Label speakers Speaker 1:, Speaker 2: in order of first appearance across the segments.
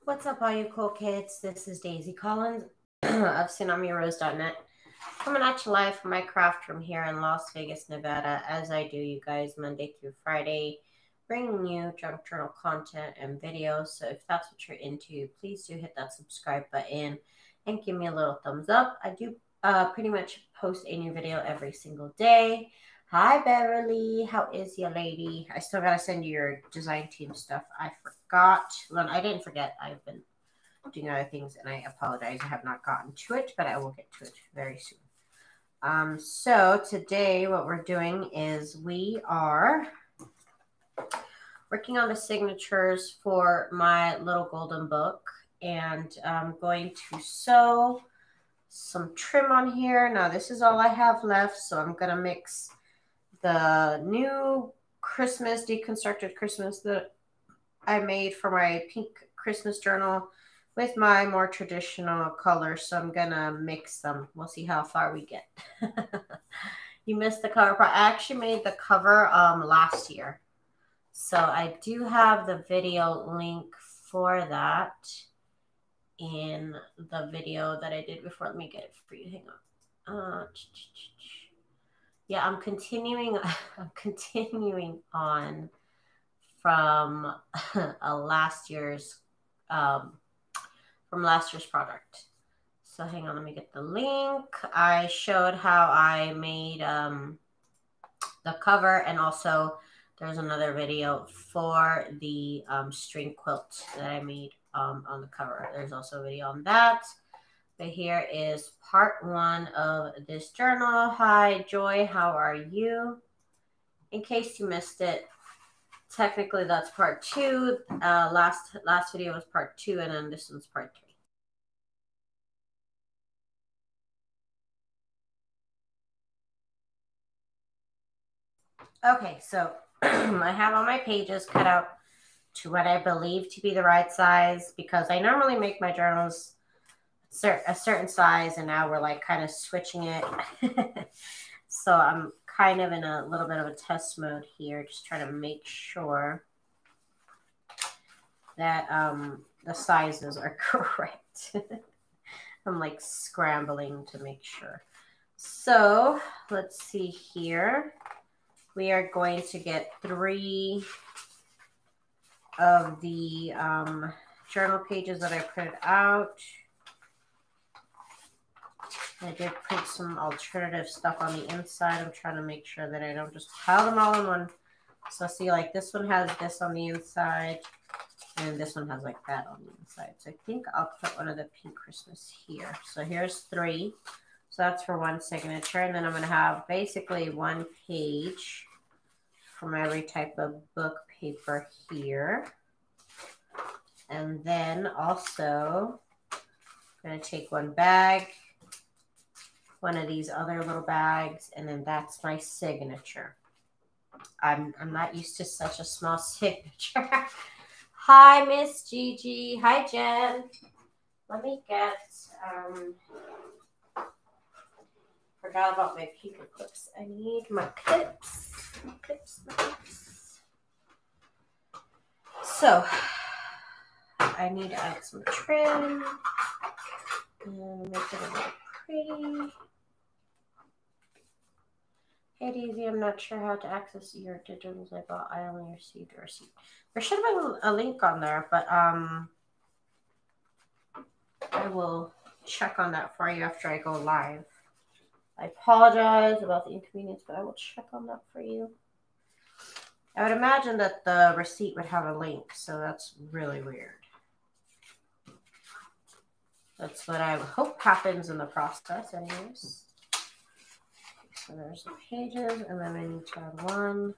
Speaker 1: What's up, all you cool kids? This is Daisy Collins of TsunamiRose.net, coming at you live from my craft room here in Las Vegas, Nevada, as I do, you guys, Monday through Friday, bringing you junk journal content and videos. So if that's what you're into, please do hit that subscribe button and give me a little thumbs up. I do pretty much post a new video every single day. Hi, Beverly. How is ya, lady? I still gotta send you your design team stuff. I forgot. Well, I didn't forget. I've been doing other things, and I apologize. I have not gotten to it, but I will get to it very soon. So today what we're doing is we are working on the signatures for my little golden book, and I'm going to sew some trim on here. Now, this is all I have left, so I'm going to mix the new Christmas, deconstructed Christmas that I made for my pink Christmas journal with my more traditional colors. So I'm going to mix them. We'll see how far we get. You missed the cover part. I actually made the cover last year. So I do have the video link for that in the video that I did before. Let me get it for you. Hang on. Yeah, I'm continuing on from last year's product. So hang on, let me get the link. I showed how I made the cover, and also there's another video for the string quilt that I made on the cover. There's also a video on that. But here is part 1 of this journal. Hi, Joy. How are you? In case you missed it, technically that's part 2. Last video was part 2, and then this one's part 3. Okay, so I have all my pages cut out to what I believe to be the right size, because I normally make my journals a certain size, and now we're like kind of switching it. So I'm kind of in a little bit of a test mode here, just trying to make sure that the sizes are correct. I'm like scrambling to make sure. So let's see here. We are going to get 3 of the journal pages that I printed out. I did print some alternative stuff on the inside. I'm trying to make sure that I don't just pile them all in one. So see, like this one has this on the inside, and this one has like that on the inside. So I think I'll put one of the pink Christmas here. So here's 3. So that's for 1 signature. And then I'm going to have basically 1 page from every type of book paper here. And then also I'm going to take 1 bag, one of these other little bags, and then that's my signature. I'm not used to such a small signature. Hi, Miss Gigi. Hi, Jen. Let me get, forgot about my paper clips. I need my clips. My clips. So, I need to add some trim and make it a little pretty. Hey Daisy, I'm not sure how to access your digitals I bought. I only received a receipt. There should have been a link on there, but I will check on that for you after I go live. I apologize about the inconvenience, but I will check on that for you. I would imagine that the receipt would have a link, so that's really weird. That's what I hope happens in the process anyways. So there's the pages, and then I need to add 1.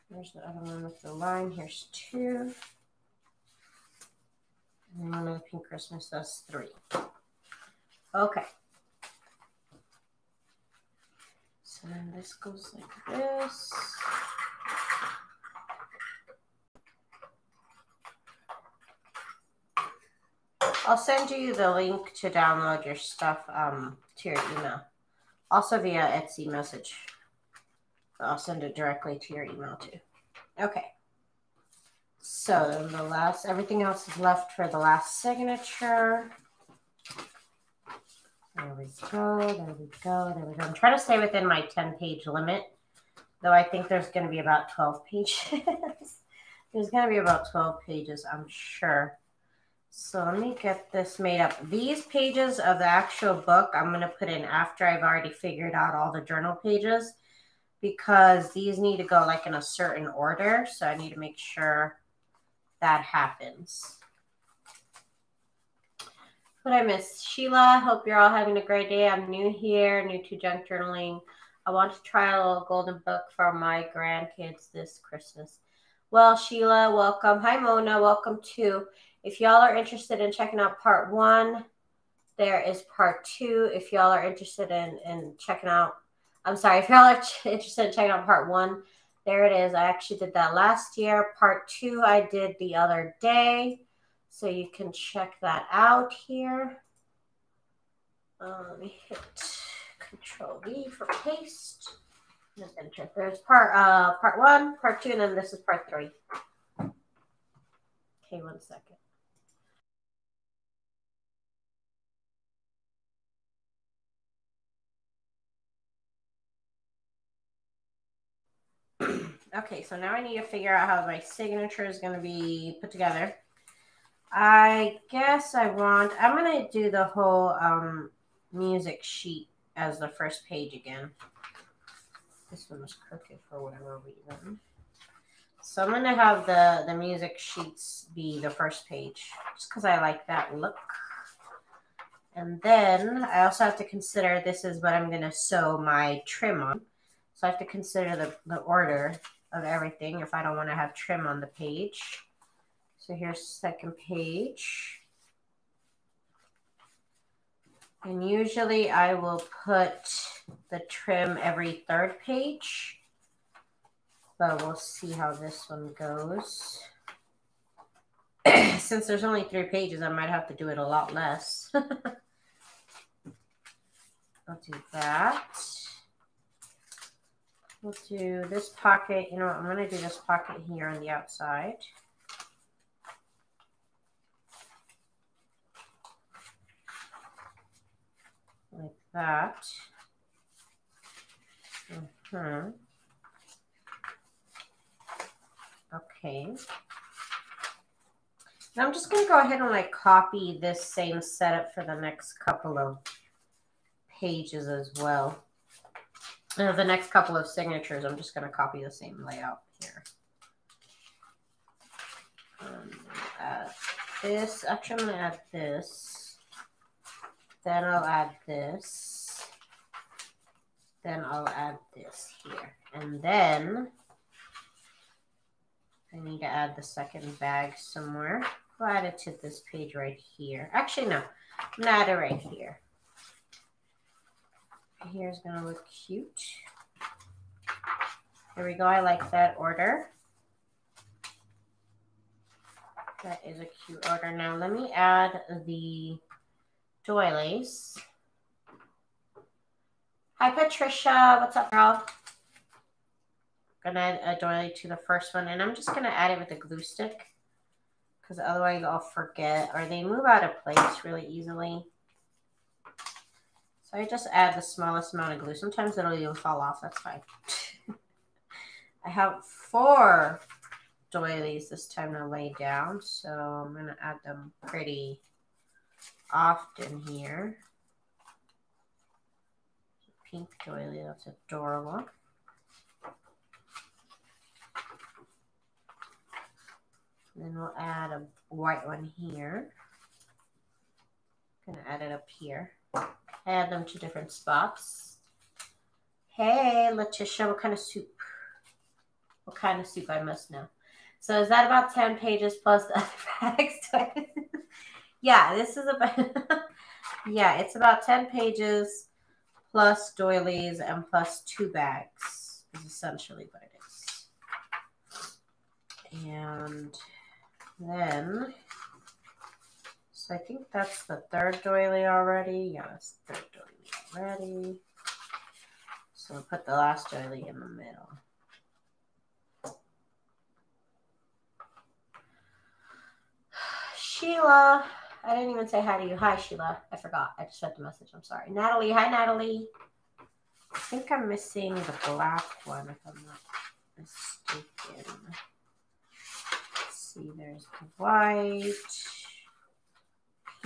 Speaker 1: There's the other one with the line. Here's 2. And then one of the pink Christmas, that's 3. Okay. So then this goes like this. I'll send you the link to download your stuff to your email. Also via Etsy message. I'll send it directly to your email too. Okay. So then the last, everything else is left for the last signature. There we go, there we go, there we go. I'm trying to stay within my 10-page limit, though I think there's going to be about 12 pages. There's going to be about 12 pages, I'm sure. So let me get this made up. These pages of the actual book, I'm going to put in after I've already figured out all the journal pages, because these need to go like in a certain order. So I need to make sure that happens. What I missed? Sheila, hope you're all having a great day. I'm new here, new to junk journaling. I want to try a little golden book for my grandkids this Christmas. Well, Sheila, welcome. Hi, Mona, welcome too. If y'all are interested in checking out part 1, there is part 2. If y'all are interested in checking out, I'm sorry, if y'all are interested in checking out part 1, there it is. I actually did that last year. Part 2, I did the other day. So you can check that out here. Let me hit Control V for paste. And enter. There's part 1, part 2, and then this is part 3. Okay, 1 second. Okay, so now I need to figure out how my signature is going to be put together. I guess I'm going to do the whole music sheet as the first page again. This one was crooked for whatever reason. So I'm going to have the music sheets be the first page, just because I like that look. And then I also have to consider this is what I'm going to sew my trim on. So I have to consider the order of everything if I don't want to have trim on the page. So here's the second page. And usually I will put the trim every 3rd page. But we'll see how this one goes. Since there's only 3 pages, I might have to do it a lot less. I'll do that. We'll do this pocket. You know what? I'm going to do this pocket here on the outside. Like that. Okay. And I'm just going to go ahead and like copy this same setup for the next couple of pages as well. The next couple of signatures, I'm just going to copy the same layout here. Add this. Actually, I'm going to add this. Then I'll add this. Then I'll add this here. And then I need to add the second bag somewhere. I'll add it to this page right here. Actually, no. I'm going to add it right here. Here's going to look cute. There we go. I like that order. That is a cute order. Now let me add the doilies. Hi, Patricia. What's up, girl? I'm going to add a doily to the first one, and I'm just going to add it with a glue stick because otherwise I'll forget or they move out of place really easily. So I just add the smallest amount of glue. Sometimes it'll even fall off. That's fine. I have 4 doilies this time to lay down, so I'm going to add them pretty often here. Pink doily, that's adorable. And then we'll add a white one here. Gonna add it up here. Add them to different spots. Hey, Letitia, what kind of soup? What kind of soup? I must know. So is that about 10 pages plus the other bags? Yeah, this is about, yeah, it's about 10 pages plus doilies and plus 2 bags is essentially what it is. And then, so I think that's the 3rd doily already. Yeah, that's the 3rd doily already. So we'll put the last doily in the middle. Sheila. I didn't even say hi to you. Hi, Sheila. I forgot. I just read the message. I'm sorry. Natalie. Hi, Natalie. I think I'm missing the black one, if I'm not mistaken. Let's see, there's the white,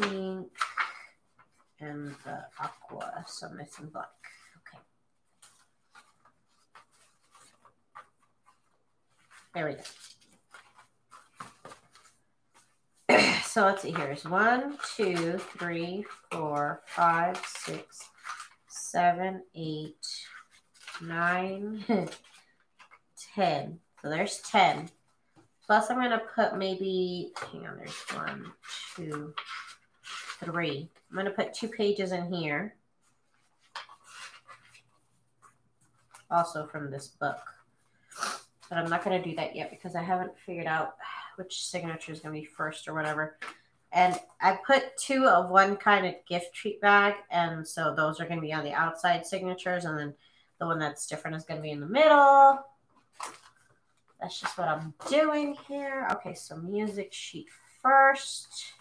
Speaker 1: pink, and the aqua. So I'm missing black. Okay. There we go. So let's see, here's 1, 2, 3, 4, 5, 6, 7, 8, 9, 10. So there's 10. Plus I'm going to put maybe, hang on, there's 1, 2, 3. I'm going to put 2 pages in here. Also from this book. But I'm not going to do that yet because I haven't figured out which signature is going to be first or whatever. And I put 2 of one kind of gift treat bag. And so those are going to be on the outside signatures. And then the one that's different is going to be in the middle. That's just what I'm doing here. Okay, so music sheet first.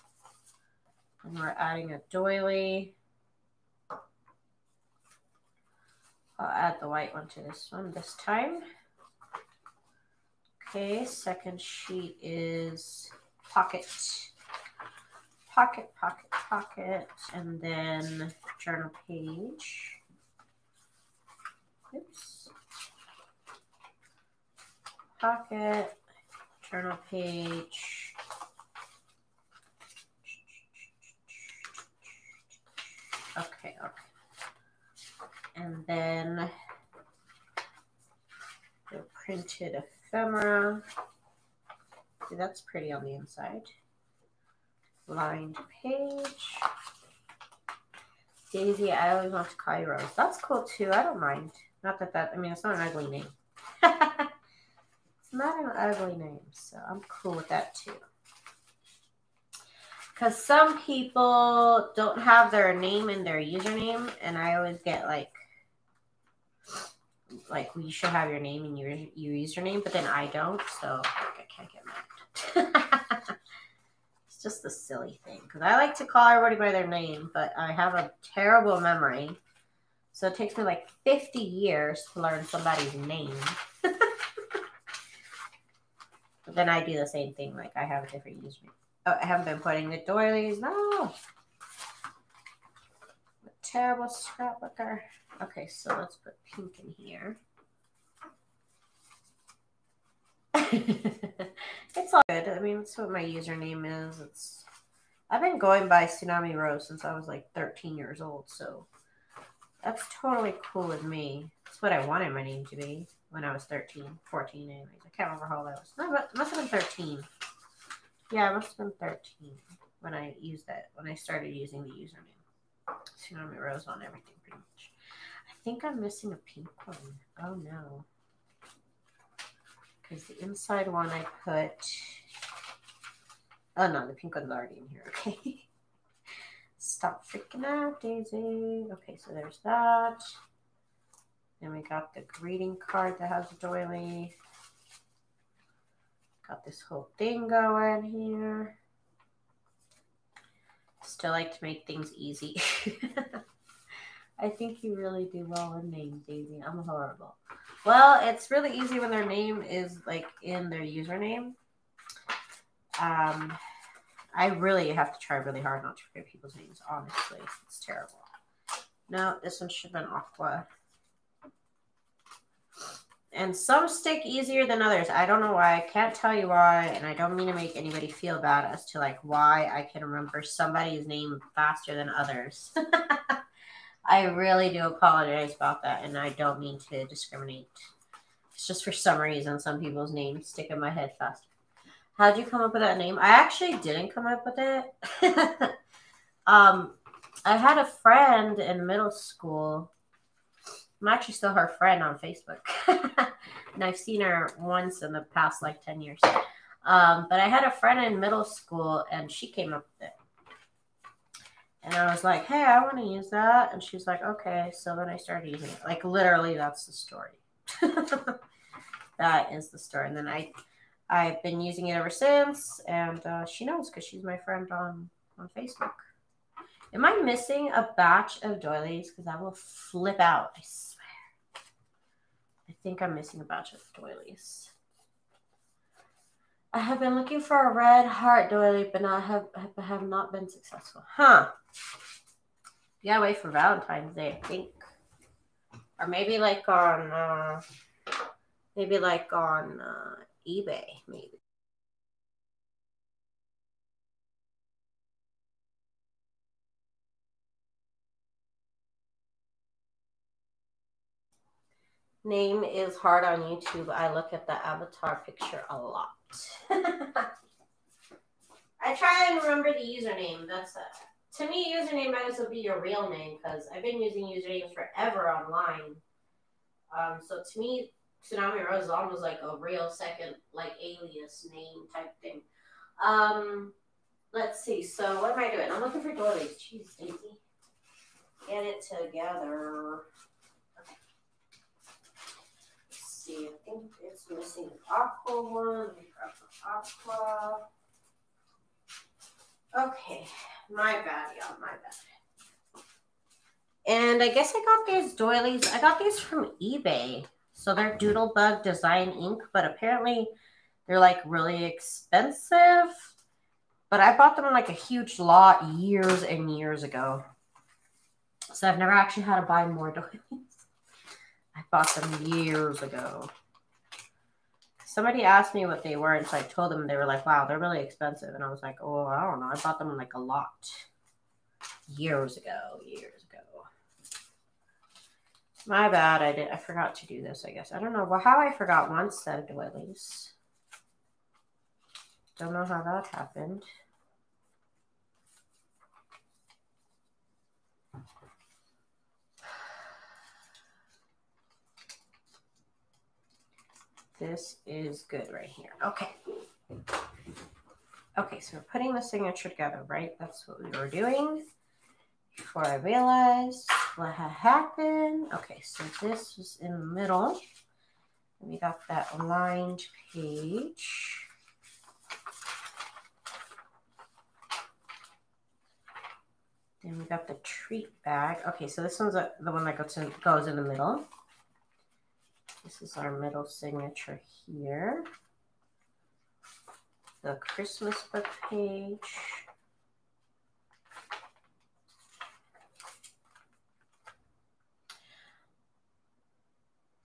Speaker 1: And we're adding a doily. I'll add the white one to this one this time. Okay, second sheet is pocket, pocket, pocket, pocket, and then journal page. Oops. Pocket, journal page. Okay, okay. And then the printed ephemera. See, that's pretty on the inside. Lined page. Daisy, I always want to call you Rose. That's cool too. I don't mind. Not that I mean, it's not an ugly name. It's not an ugly name, so I'm cool with that too. Because some people don't have their name in their username, and I always get like you should have your name in your username, but then I don't, so I can't get mad. It's just a silly thing, because I like to call everybody by their name, but I have a terrible memory, so it takes me like 50 years to learn somebody's name. But then I do the same thing, like I have a different username. Oh, I haven't been putting the doilies. No. A terrible scrapbooker. Okay, so let's put pink in here. It's all good. I mean, that's what my username is. I've been going by Tsunami Rose since I was like 13 years old, so that's totally cool with me. That's what I wanted my name to be when I was 13, 14 anyways. I can't remember how old I was. No, but it must have been 13. Yeah, it must have been 13 when I used that, when I started using the username. Tsunami Rose on everything pretty much. I think I'm missing a pink one. Oh no. Because the inside one I put, oh no, the pink one's already in here, okay. Stop freaking out, Daisy. Okay, so there's that. Then we got the greeting card that has a doily. Got this whole thing going here. Still like to make things easy. I think you really do well with names, Daisy. I'm horrible. Well, it's really easy when their name is like in their username. I really have to try really hard not to forget people's names, honestly. It's terrible. No, this one should have been aqua. And some stick easier than others. I don't know why. I can't tell you why. And I don't mean to make anybody feel bad as to like why I can remember somebody's name faster than others. I really do apologize about that. And I don't mean to discriminate. It's just for some reason, some people's names stick in my head faster. How'd you come up with that name? I actually didn't come up with it. I had a friend in middle school. I'm actually still her friend on Facebook. And I've seen her once in the past like 10 years. But I had a friend in middle school and she came up with it. And I was like, hey, I want to use that. And she's like, okay. So then I started using it. Like literally that's the story. That is the story. And then I've been using it ever since, and she knows because she's my friend on Facebook. Am I missing a batch of doilies? Because I will flip out, I swear. I think I'm missing a batch of doilies. I have been looking for a red heart doily, but have not been successful. Huh. You gotta wait for Valentine's Day, I think. Or maybe like on eBay, maybe. Name is hard on YouTube. I look at the avatar picture a lot. I try and remember the username. That's to me, username might as well be your real name because I've been using usernames forever online. So to me, Tsunami Rose is almost like a real second, like alias name type thing. Let's see. So what am I doing? I'm looking for doilies. Jeez, Daisy, get it together. Okay. Let's see. I think it's missing the aqua one. Let me grab the aqua. Okay, my bad, y'all, my bad. And I guess I got these doilies. I got these from eBay. So they're Doodlebug Design ink, but apparently they're like really expensive. But I bought them in like a huge lot years and years ago. So I've never actually had to buy more doilies. I bought them years ago. Somebody asked me what they were, and so I told them. They were like, wow, they're really expensive. And I was like, oh, I don't know. I bought them in like a lot. Years ago. My bad. I forgot to do this, I guess. I don't know how I forgot one set of doilies. Don't know how that happened. This is good right here. Okay. Okay, so we're putting the signature together, right? That's what we were doing before I realized what had happened. Okay, so this was in the middle. We got that lined page. Then we got the treat bag. Okay, so this one's the one that goes in the middle. This is our middle signature here. The Christmas book page.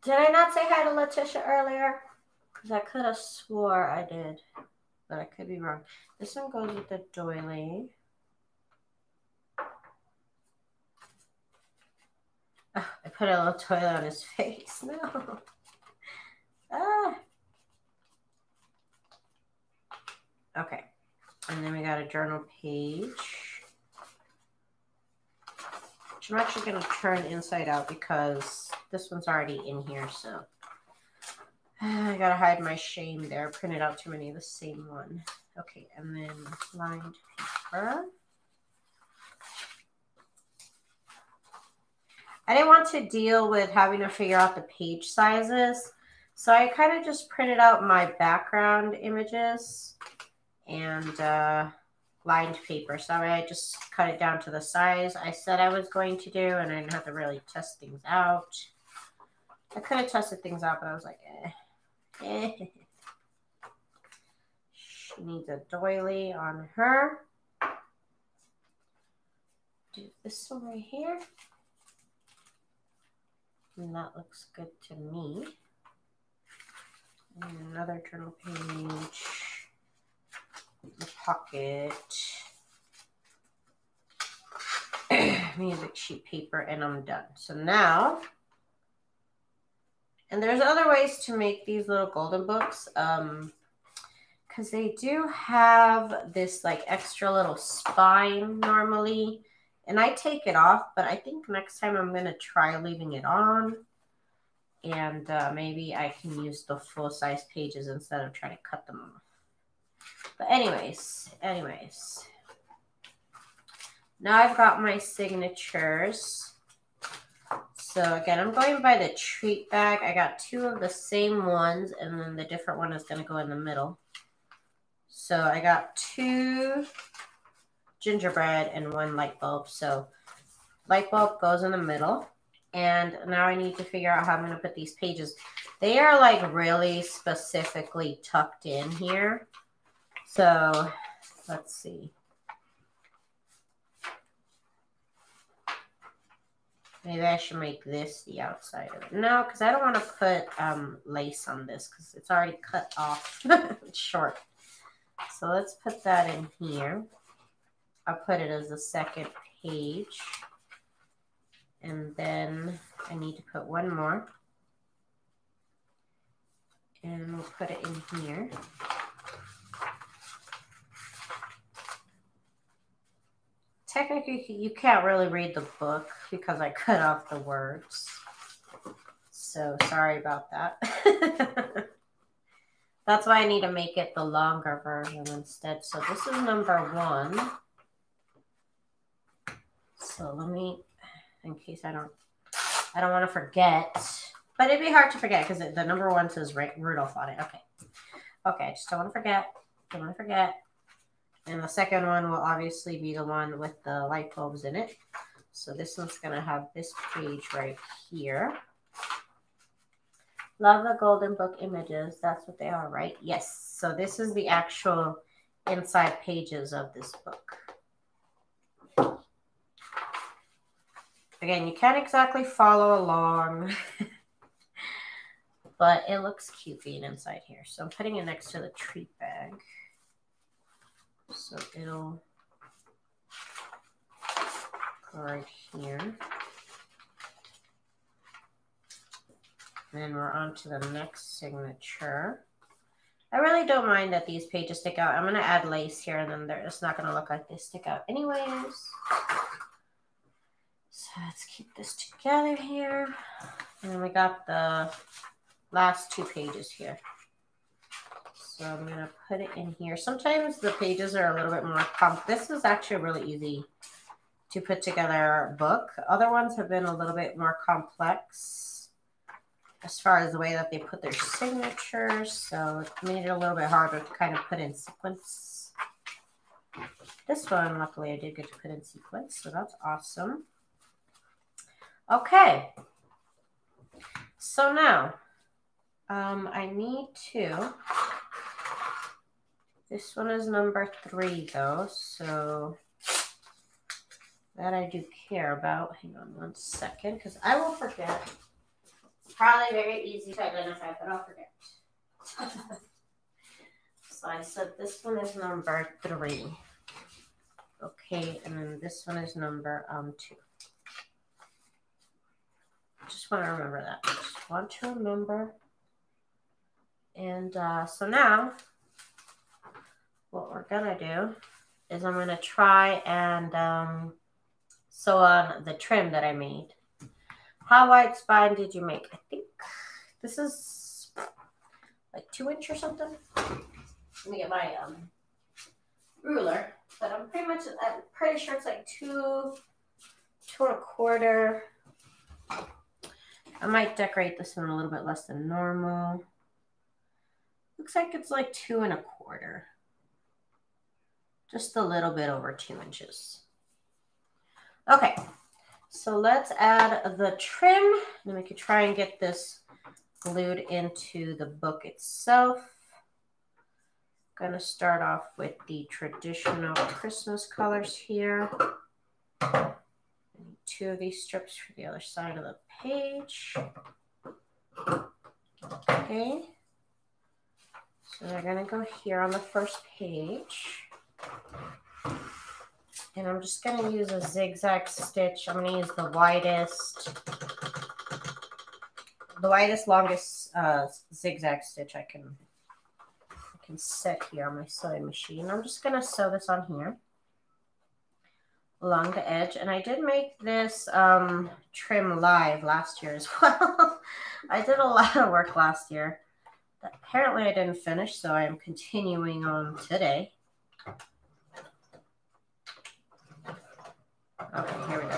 Speaker 1: Did I not say hi to Letitia earlier? Because I could have swore I did, but I could be wrong. This one goes with the doily. Oh, I put a little toilet on his face. No. Ah. Okay. And then we got a journal page, which I'm actually going to turn inside out because this one's already in here. So I got to hide my shame there. Printed out too many of the same one. Okay. And then lined paper. I didn't want to deal with having to figure out the page sizes. So I kind of just printed out my background images and lined paper. So I just cut it down to the size I said I was going to do, and I didn't have to really test things out. I could have tested things out, but I was like, She needs a doily on her. Do this one right here. And that looks good to me. And another journal page. The pocket. Music sheet paper, and I'm done. So now, and there's other ways to make these little golden books. Because they do have this like extra little spine normally. And I take it off, but I think next time I'm going to try leaving it on. And maybe I can use the full-size pages instead of trying to cut them off. But anyways. Now I've got my signatures. So again, I'm going by the treat bag. I got 2 of the same ones, and then the different one is going to go in the middle. So I got 2 gingerbread and 1 light bulb. So light bulb goes in the middle. And now I need to figure out how I'm going to put these pages. They are like really specifically tucked in here. So let's see. Maybe I should make this the outside of it. No, because I don't want to put lace on this because it's already cut off. It's short. So let's put that in here. I'll put it as the second page. And then I need to put 1 more. And we'll put it in here. Technically, you can't really read the book because I cut off the words. So sorry about that. That's why I need to make it the longer version instead. So this is number 1. So let me, in case I don't want to forget. But it'd be hard to forget because the number 1 says Rudolph on it. Okay. Okay, I just don't want to forget. Don't want to forget. And the second one will obviously be the one with the light bulbs in it. So this one's going to have this page right here. Love the golden book images. That's what they are, right? Yes. So this is the actual inside pages of this book. Again, you can't exactly follow along. But it looks cute being inside here. So I'm putting it next to the treat bag. So it'll go right here. Then we're on to the next signature. I really don't mind that these pages stick out. I'm going to add lace here, and then it's not going to look like they stick out anyways. So let's keep this together here. And then we got the last 2 pages here. So I'm going to put it in here. Sometimes the pages are a little bit more complex. This is actually a really easy to put together book. Other ones have been a little bit more complex as far as the way that they put their signatures. So it made it a little bit harder to kind of put in sequence. This one, luckily, I did get to put in sequence. So that's awesome. Okay. So now I need to... This one is number 3, though, so that I do care about. Hang on 1 second, because I will forget. It's probably very easy to identify, but I'll forget. So I said this one is number 3. Okay, and then this one is number 2. Just want to remember that. Just want to remember. And so now... what we're gonna do is I'm gonna try and sew on the trim that I made. How wide spine did you make? I think this is like 2 inch or something. Let me get my ruler, but I'm pretty sure it's like 2 2.25. I might decorate this one a little bit less than normal. Looks like it's like 2.25. Just a little bit over 2 inches. Okay, so let's add the trim. Then we could try and get this glued into the book itself. I'm gonna start off with the traditional Christmas colors here. I need 2 of these strips for the other side of the page. Okay, so they're gonna go here on the first page. And I'm just going to use a zigzag stitch. I'm going to use the widest, longest zigzag stitch I can set here on my sewing machine. I'm just going to sew this on here along the edge. And I did make this trim live last year as well. I did a lot of work last year that apparently I didn't finish, so I am continuing on today. Okay, here we go.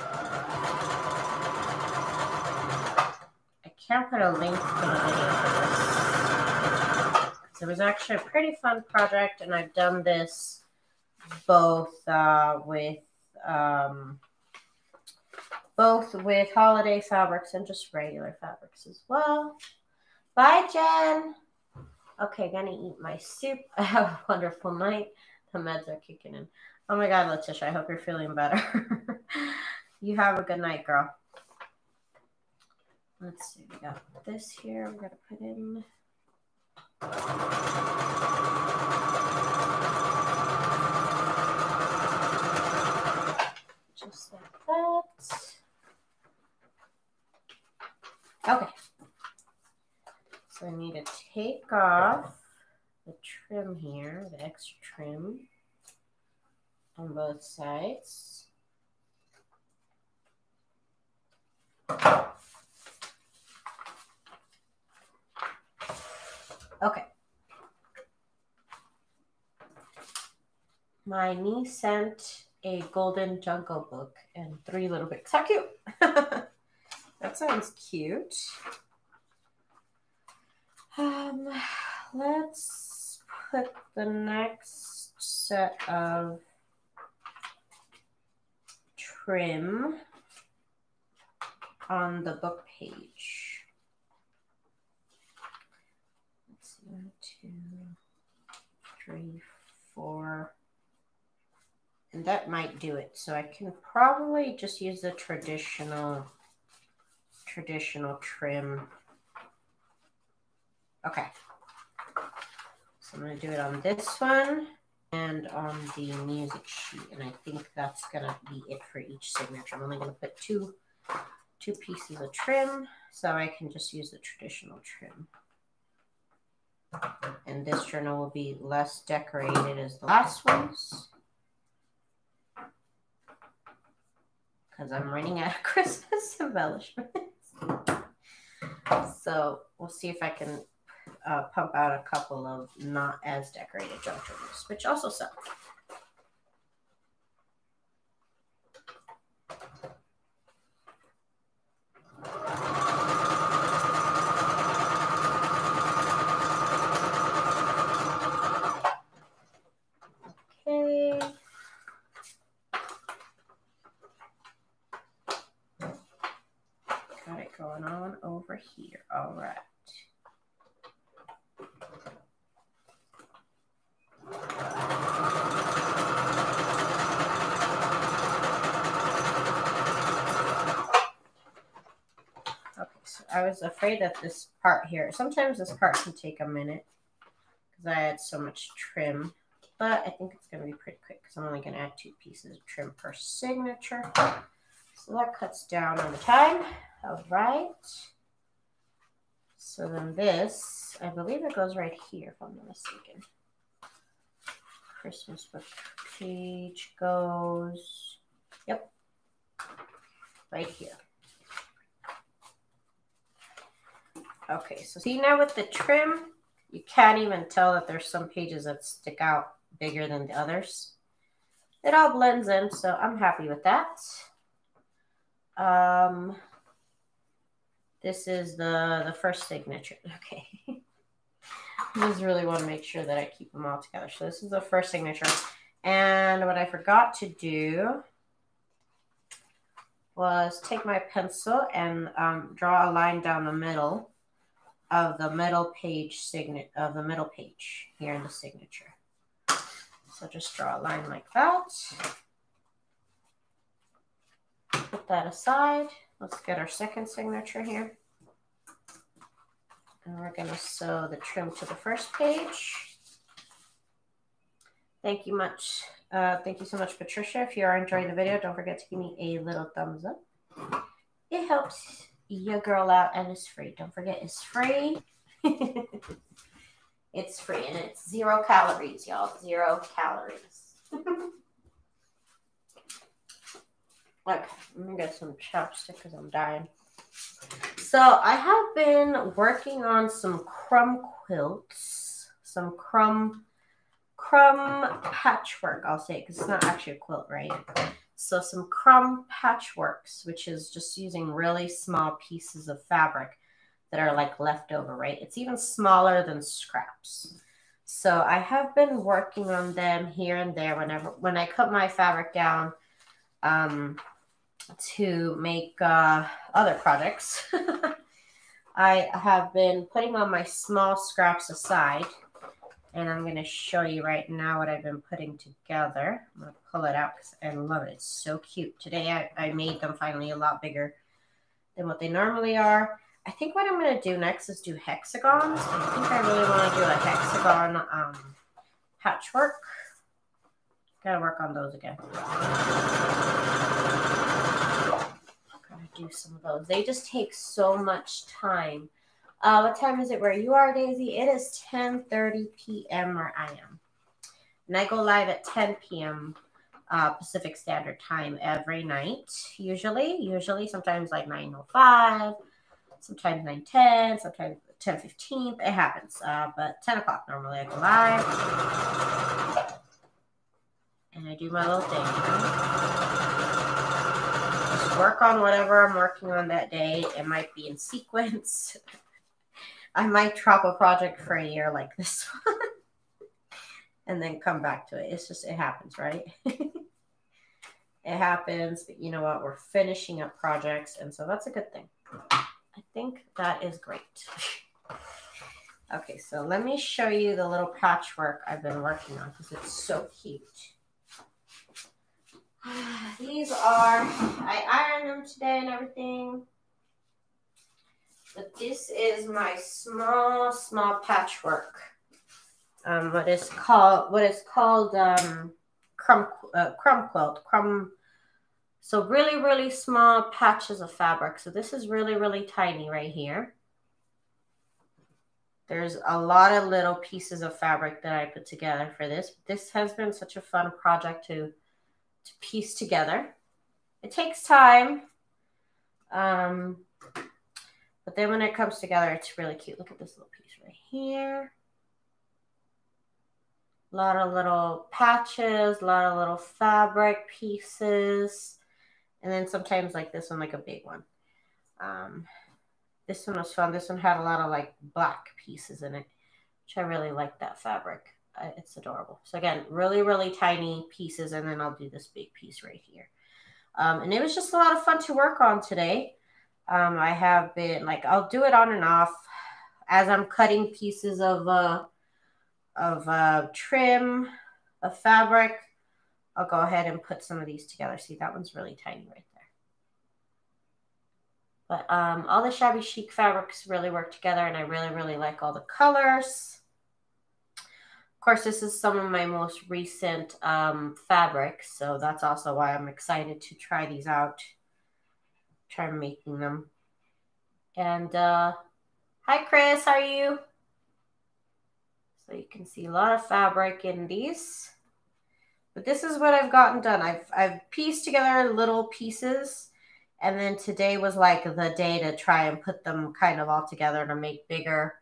Speaker 1: can't put a link to the video for this. So it was actually a pretty fun project, and I've done this both with holiday fabrics and just regular fabrics as well. Bye, Jen. Okay, gonna eat my soup. Have a wonderful night. The meds are kicking in. Oh my God, Letitia, I hope you're feeling better. You have a good night, girl. Let's see, we got this here. We're gonna put in. Just like that. Okay. So I need to take off the trim here, the extra trim on both sides. Okay. My niece sent a golden jungle book and 3 little books. How cute! That sounds cute. Let's put the next set of trim on the book page. Let's see, 1, 2, 3, 4. And that might do it. So I can probably just use the traditional trim. Okay. So I'm going to do it on this one and on the music sheet. And I think that's going to be it for each signature. I'm only going to put two pieces of trim, so I can just use the traditional trim. And this journal will be less decorated as the last ones, because I'm running out of Christmas embellishments. So we'll see if I can pump out a couple of not as decorated junk journals, which also sell. Okay. Got it going on over here. All right. Okay, so I was afraid that this part here, sometimes this part can take a minute because I had so much trim, but I think it's going to be pretty quick because I'm only going to add 2 pieces of trim per signature. So that cuts down on the time. All right. So then this, I believe it goes right here if I'm not mistaken. Christmas book page goes, yep, right here. Okay, so see now with the trim, you can't even tell that there's some pages that stick out bigger than the others. It all blends in, so I'm happy with that. This is the first signature. Okay. I just really want to make sure that I keep them all together. So this is the first signature. And what I forgot to do was take my pencil and draw a line down the middle of the middle page here in the signature. So just draw a line like that. Put that aside. Let's get our second signature here. And we're going to sew the trim to the first page. Thank you much. Thank you so much, Patricia. If you are enjoying the video, don't forget to give me a little thumbs up. It helps your girl out and it's free. Don't forget, it's free. It's free and it's 0 calories, y'all. 0 calories. Okay, I'm going to get some chapstick because I'm dying. So I have been working on some crumb quilts, some crumb patchwork, I'll say, because it's not actually a quilt, right? So some crumb patchworks, which is just using really small pieces of fabric that are like left over, right? It's even smaller than scraps. So I have been working on them here and there when I cut my fabric down to make other projects. I have been putting on my small scraps aside, and I'm going to show you right now what I've been putting together. I'm going to pull it out because I love it. It's so cute. Today I made them finally a lot bigger than what they normally are. I think what I'm going to do next is do hexagons. I think I really want to do a hexagon patchwork. Gotta work on those again. Gotta do some of those. They just take so much time. What time is it where you are, Daisy? It is 10:30 p.m. where I am. And I go live at 10 p.m. Pacific Standard Time every night, usually sometimes like 9:05, sometimes 9:10, sometimes 10:15. It happens, but 10 o'clock normally I go live, and I do my little thing, just work on whatever I'm working on that day. It might be in sequence. I might drop a project for a year like this one and then come back to it. It's just, it happens, right? It happens, but you know what? We're finishing up projects, and so that's a good thing. I think that is great. Okay, so let me show you the little patchwork I've been working on because it's so cute. These are, I ironed them today and everything. But this is my small patchwork. What is called Crumb Quilt. So really small patches of fabric. So this is really tiny right here. There's a lot of little pieces of fabric that I put together for this. This has been such a fun project to piece together. It takes time. But then when it comes together, it's really cute. Look at this little piece right here. A lot of little patches, a lot of little fabric pieces. And then sometimes like this one, like a big one. This one was fun. This one had a lot of like black pieces in it, which I really like that fabric. It's adorable. So again, really tiny pieces. And then I'll do this big piece right here. And it was just a lot of fun to work on today. I have been like, I'll do it on and off as I'm cutting pieces of trim, of fabric. I'll go ahead and put some of these together. See, that one's really tiny right there. But all the shabby chic fabrics really work together, and I really like all the colors. Of course, this is some of my most recent fabrics, so that's also why I'm excited to try these out. Try making them. And hi Chris, how are you? So you can see a lot of fabric in these. But this is what I've gotten done. I've pieced together little pieces, and then today was like the day to try and put them kind of all together to make bigger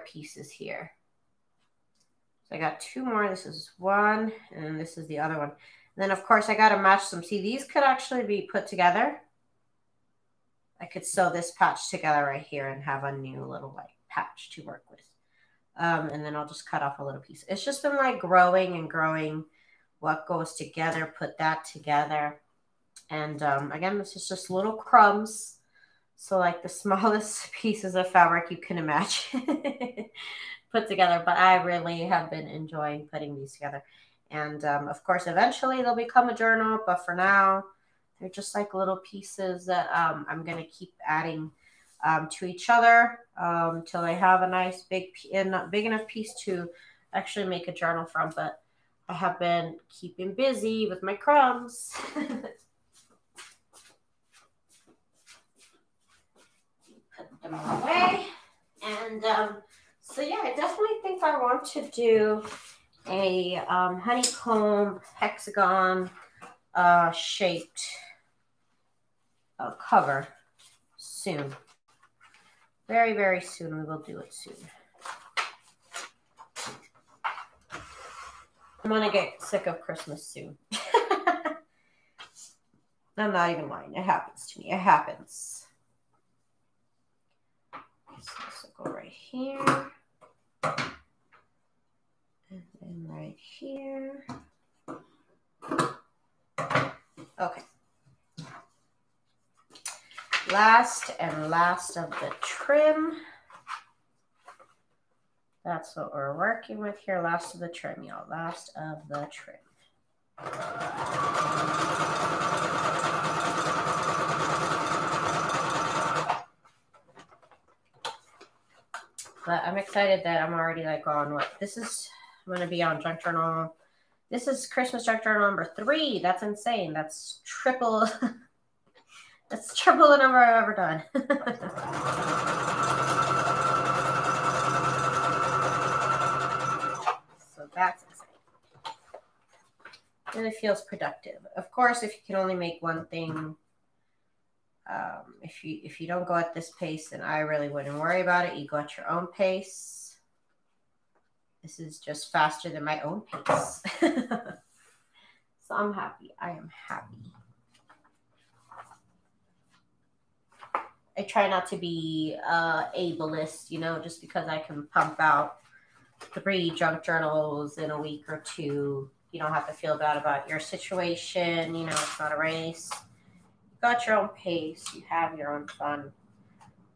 Speaker 1: pieces here. So I got two more. This is one, and then this is the other one. And then of course I got to match them. See, these could actually be put together. I could sew this patch together right here and have a new little like patch to work with. And then I'll just cut off a little piece. It's just been like growing and growing what goes together, put that together. And again, this is just little crumbs. So like the smallest pieces of fabric you can imagine put together. But I really have been enjoying putting these together. And of course, eventually they'll become a journal. But for now, they're just like little pieces that I'm going to keep adding to each other until I have a nice big enough piece to actually make a journal from. But I have been keeping busy with my crumbs. Put them away. And so yeah, I definitely think I want to do a honeycomb hexagon shaped cover soon. Very soon. We will do it soon. I'm gonna get sick of Christmas soon. I'm not even lying. It happens to me. It happens. So this will go right here. And then right here. Okay. Last and last of the trim. That's what we're working with here. Last of the trim, y'all. Last of the trim. But I'm excited that I'm already like on what this is. I'm going to be on junk journal. This is Christmas junk journal number 3. That's insane. That's triple. That's triple the number I've ever done. So that's exciting. And it feels productive. Of course, if you can only make one thing, if you don't go at this pace, then I really wouldn't worry about it. You go at your own pace. This is just faster than my own pace. So I'm happy. I am happy. I try not to be ableist, you know, just because I can pump out 3 junk journals in a week or 2. You don't have to feel bad about your situation. You know, it's not a race. You got your own pace. You have your own fun.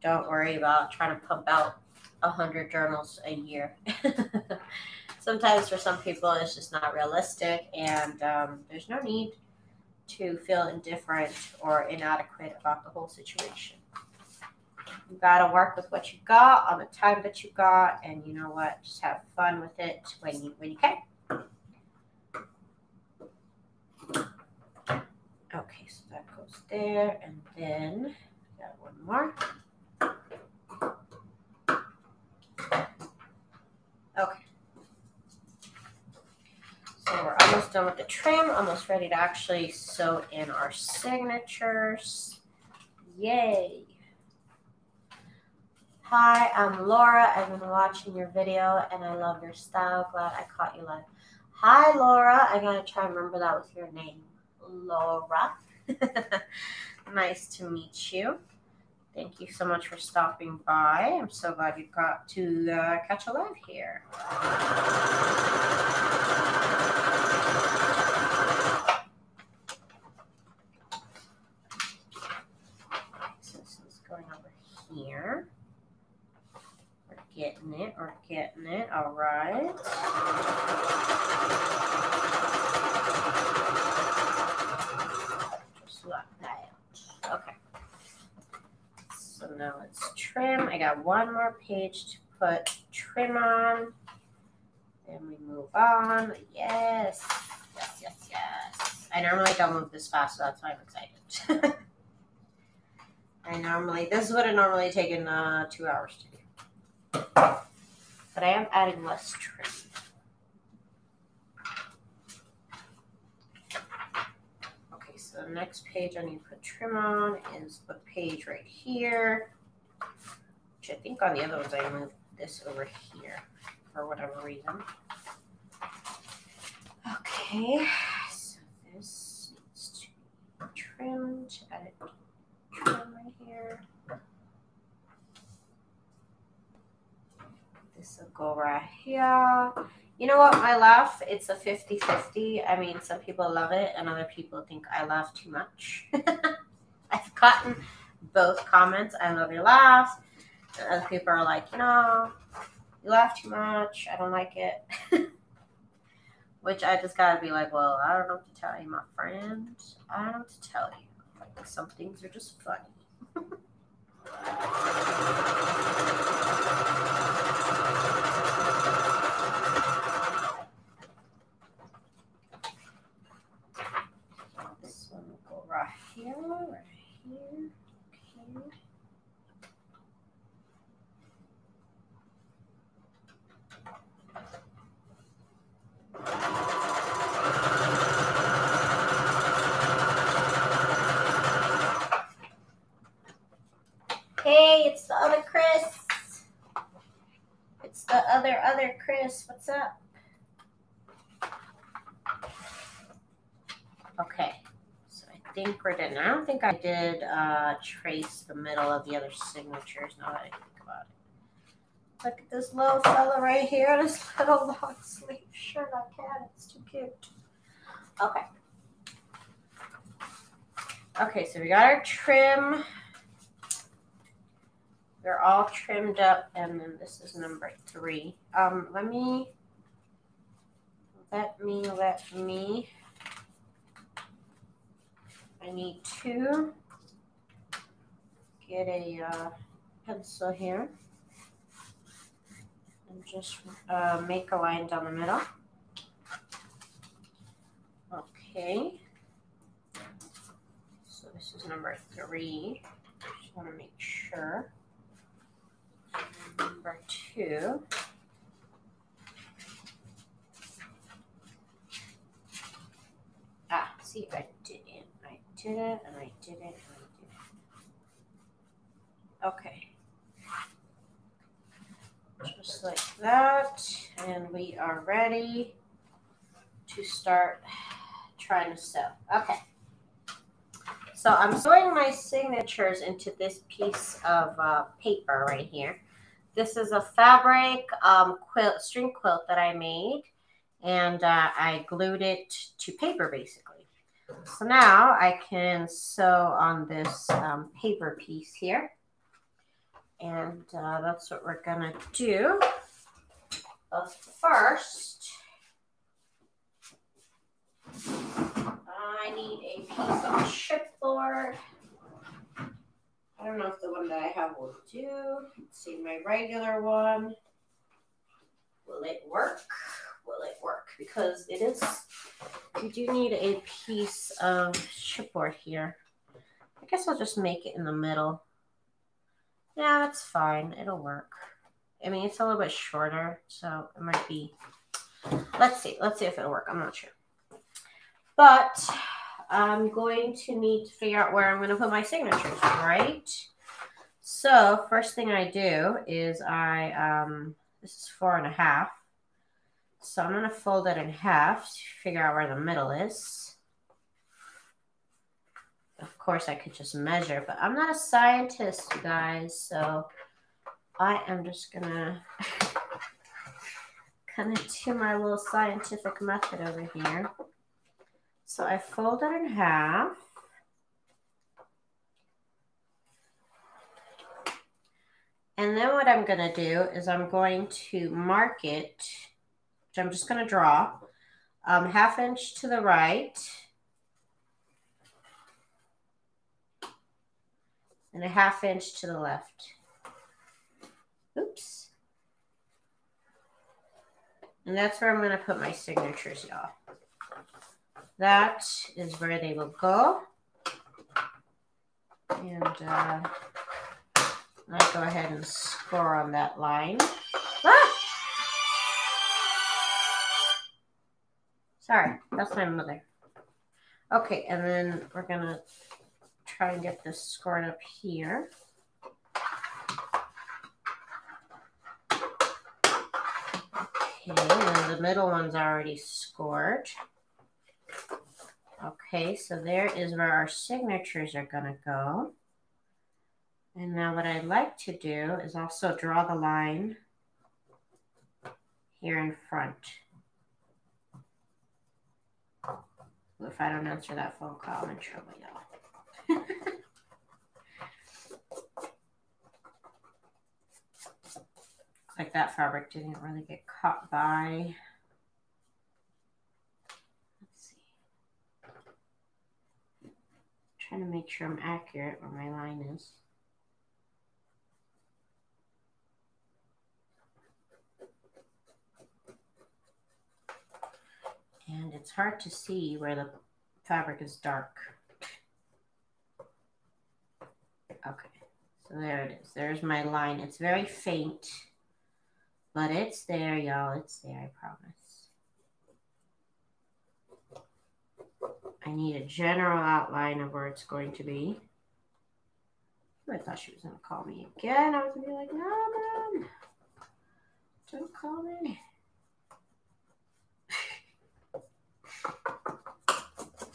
Speaker 1: Don't worry about trying to pump out 100 journals a year. Sometimes for some people, it's just not realistic. And there's no need to feel indifferent or inadequate about the whole situation. You got to work with what you got on the time that you got. And you know what? Just have fun with it when you can. Okay, so that goes there, and then got one more. Okay. So we're almost done with the trim, almost ready to actually sew in our signatures. Yay. Hi, I'm Laura. I've been watching your video, and I love your style. Glad I caught you live. Hi, Laura. I gotta try and remember that with your name. Laura. Nice to meet you. Thank you so much for stopping by. I'm so glad you got to catch a live here. So this is going over here. We're getting it. All right. Okay, so now let's trim. I got one more page to put trim on. Then we move on. Yes. I normally don't move this fast, so that's why I'm excited. This would have normally taken 2 hours to do. But I am adding less trim. So the next page I need to put trim on is the page right here, which I think on the other ones I moved this over here for whatever reason. Okay, so this needs to be trimmed. Add trim right here. This will go right here. You know what, my laugh, it's a 50-50. I mean, some people love it and other people think I laugh too much. I've gotten both comments. I love your laugh. And other people are like, you know, you laugh too much. I don't like it. Which I just gotta be like, well, I don't know what to tell you, my friend. I don't know what to tell you. Like, some things are just funny. This one will go right here, okay. Hey, it's the other Chris. It's the other Chris. What's up? Okay, so I think we're done. I don't think I did trace the middle of the other signatures now that I think about it. Look at this little fella right here, this little long sleeve shirt I can. It's too cute. Okay. Okay, so we got our trim. They're all trimmed up, and then this is number 3. Let me. I need to get a pencil here and just make a line down the middle. Okay. So this is number 3. Just want to make sure. Number 2. Ah, see, I did it, and I did it, and I did it. Okay. Just like that, and we are ready to start trying to sew. Okay. So I'm sewing my signatures into this piece of paper right here. This is a fabric string quilt that I made, and I glued it to paper basically. So now I can sew on this paper piece here, and that's what we're gonna do. But first, I need a piece of chipboard. I don't know if the one that I have will do. Let's see, my regular one. Will it work? Will it work? Because it is, you do need a piece of chipboard here. I guess I'll just make it in the middle. Yeah, that's fine. It'll work. I mean, it's a little bit shorter, so it might be. Let's see. Let's see if it'll work. I'm not sure. But I'm going to need to figure out where I'm going to put my signatures, right? So first thing I do is this is 4.5. So I'm going to fold it in half to figure out where the middle is. Of course, I could just measure, but I'm not a scientist, you guys, so I am just going to kind of do my little scientific method over here. So I fold it in half. And then what I'm going to do is I'm going to mark it, which I'm just going to draw, 1/2 inch to the right and 1/2 inch to the left. Oops. And that's where I'm going to put my signatures, y'all. That is where they will go. And I'll go ahead and score on that line. Ah! Sorry, that's my mother. Okay, and then we're going to try and get this scored up here. Okay, and then the middle one's already scored. Okay, so there is where our signatures are going to go. And now what I'd like to do is also draw the line here in front. If I don't answer that phone call, I'm in trouble, y'all. Like that fabric didn't really get caught by. Trying to make sure I'm accurate where my line is. And it's hard to see where the fabric is dark. Okay, so there it is. There's my line. It's very faint, but it's there, y'all. It's there, I promise. I need a general outline of where it's going to be. I thought she was going to call me again. I was going to be like, no, Mom, don't call me.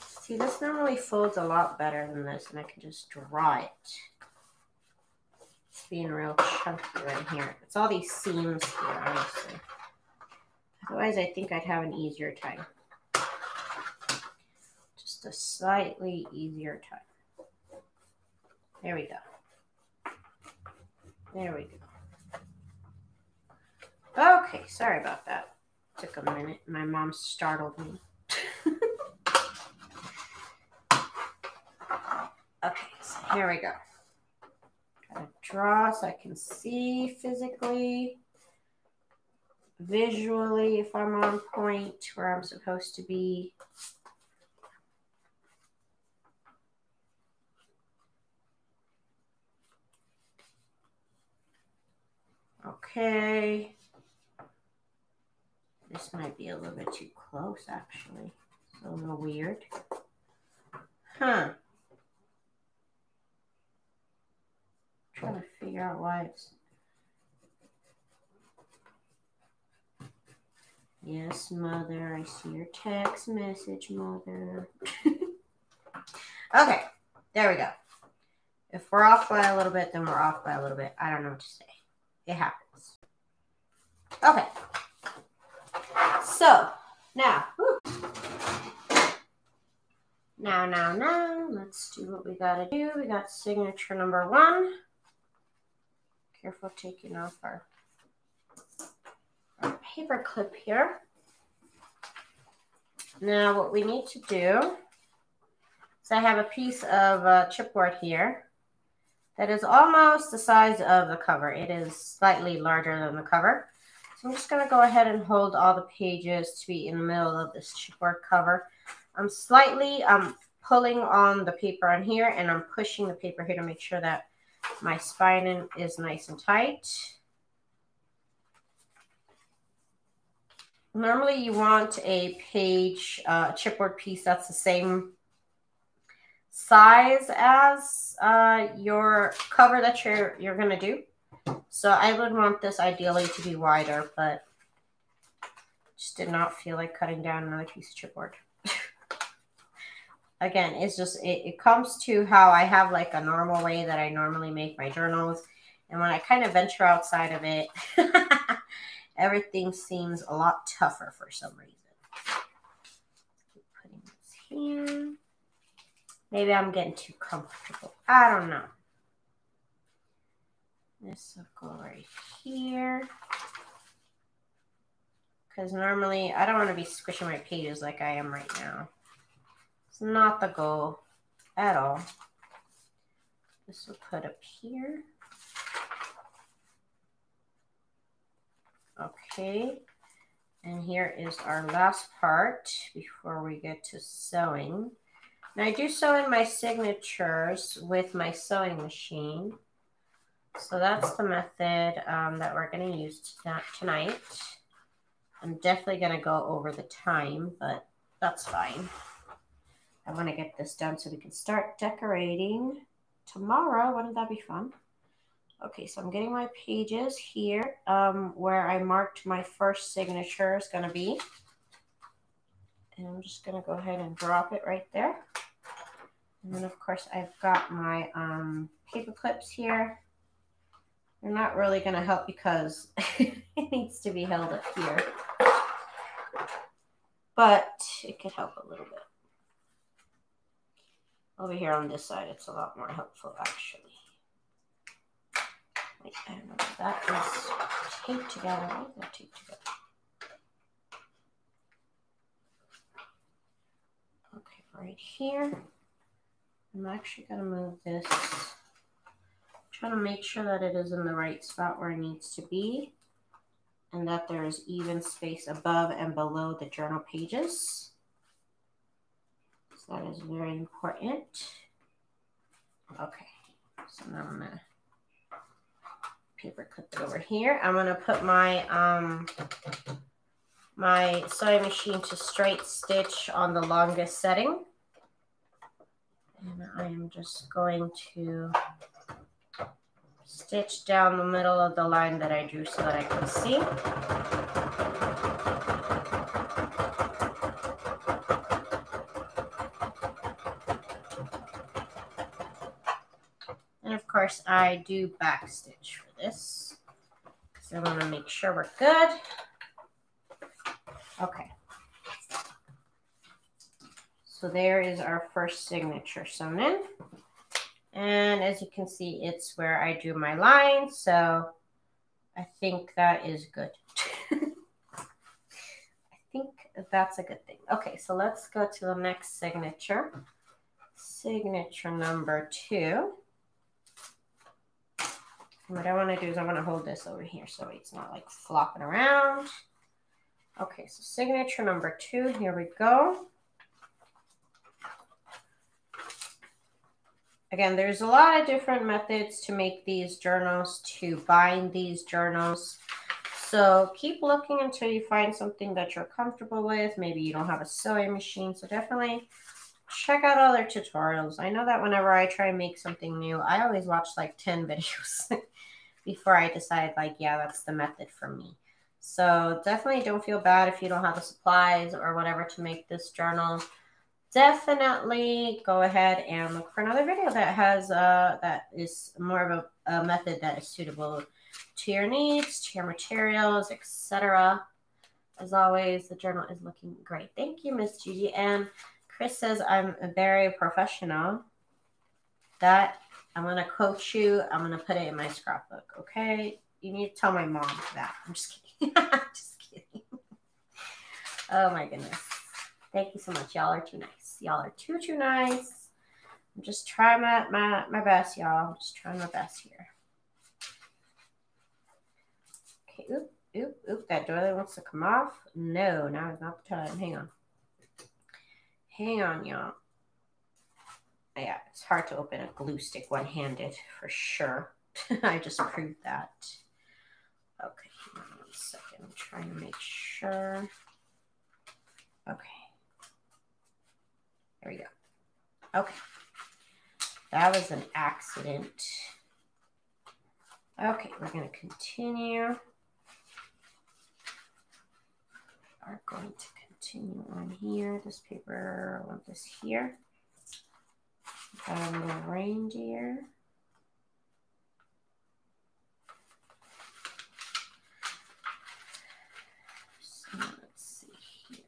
Speaker 1: See, this normally folds a lot better than this, and I can just draw it. being real chunky right here. It's all these seams here, honestly. Otherwise, I think I'd have an easier time. Just a slightly easier time. There we go. There we go. Okay, sorry about that. Took a minute. My mom startled me. Okay, so here we go. Gotta draw so I can see physically, visually, if I'm on point where I'm supposed to be. Okay. This might be a little bit too close, actually. It's a little weird. Huh. Trying to figure out why it's... Yes, Mother, I see your text message, Mother. Okay, there we go. If we're off by a little bit, then we're off by a little bit. I don't know what to say. It happens. Okay. So, now, now, let's do what we gotta do. We got signature number 1. Careful taking off our paper clip here. Now, what we need to do is I have a piece of chipboard here that is almost the size of the cover. It is slightly larger than the cover. So I'm just going to go ahead and hold all the pages to be in the middle of this chipboard cover. I'm slightly pulling on the paper on here, and I'm pushing the paper here to make sure that my spine is nice and tight. Normally you want a page chipboard piece that's the same size as your cover that you're going to do. So I would want this ideally to be wider, but just did not feel like cutting down another piece of chipboard. Again, it's just, it comes to how I have like a normal way that I normally make my journals. And when I kind of venture outside of it, everything seems a lot tougher for some reason. Keep putting this here. Maybe I'm getting too comfortable. I don't know. This will go right here. Because normally I don't want to be squishing my pages like I am right now. It's not the goal at all. This will put up here. Okay. And here is our last part before we get to sewing. Now I do sew in my signatures with my sewing machine. So that's the method that we're going to use tonight. I'm definitely going to go over the time, but that's fine. I want to get this done so we can start decorating tomorrow. Wouldn't that be fun? Okay, so I'm getting my pages here where I marked my first signature is going to be. And I'm just going to go ahead and drop it right there. And then, of course, I've got my paper clips here. They're not really going to help because it needs to be held up here. But it could help a little bit. Over here on this side, it's a lot more helpful, actually. Wait, I don't know if that is taped together. Why is that taped together? Okay, right here. I'm actually going to move this. Trying to make sure that it is in the right spot where it needs to be and that there is even space above and below the journal pages. So that is very important. Okay, so now I'm going to paper clip it over here. I'm going to put my my sewing machine to straight stitch on the longest setting. And I am just going to stitch down the middle of the line that I drew so that I can see. And of course, course, I do back stitch for this. So I want to make sure we're good. Okay. So there is our first signature sewn in. And as you can see, it's where I do my line. So I think that is good. I think that's a good thing. Okay, so let's go to the next signature. Signature number 2. What I want to do is I want to hold this over here so it's not like flopping around. Okay, so signature number 2, here we go. Again, there's a lot of different methods to make these journals, to bind these journals. So keep looking until you find something that you're comfortable with. Maybe you don't have a sewing machine, so definitely check out other tutorials. I know that whenever I try and make something new, I always watch like 10 videos before I decide like, yeah, that's the method for me. So definitely don't feel bad if you don't have the supplies or whatever to make this journal. Definitely go ahead and look for another video that has that is more of a method that is suitable to your needs, to your materials, etc. As always, the journal is looking great. Thank you, Miss Gigi. And Chris says I'm very professional. That I'm gonna coach you. I'm gonna put it in my scrapbook. Okay, you need to tell my mom that. I'm just kidding. I'm just kidding. Oh my goodness. Thank you so much. Y'all are too nice. Y'all are too nice. I'm just trying my best, y'all. I'm just trying my best here. Okay, oop. That doily wants to come off. No, now is not the time. Hang on. Hang on, y'all. Yeah, it's hard to open a glue stick one-handed for sure. I just proved that. Okay, hang on 1 second. I'm trying to make sure. Okay. There we go. Okay. That was an accident. Okay, we're going to continue. We're going to continue on here. This paper, I want this here. Got a little reindeer. So let's see here.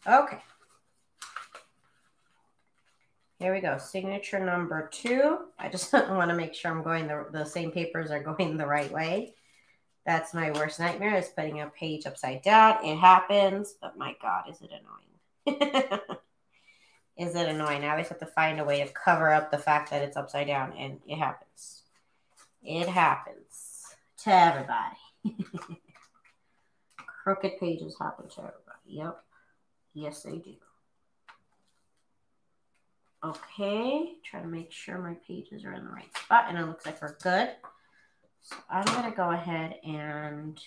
Speaker 1: Okay. Here we go. Signature number 2. I just want to make sure I'm going the same papers are going the right way. That's my worst nightmare, is putting a page upside down. It happens, but my God, is it annoying? Is it annoying? I always have to find a way to cover up the fact that it's upside down, and it happens. It happens to everybody. Crooked pages happen to everybody. Yep. Yes, they do. Okay. Try to make sure my pages are in the right spot, and it looks like we're good. So I'm going to go ahead and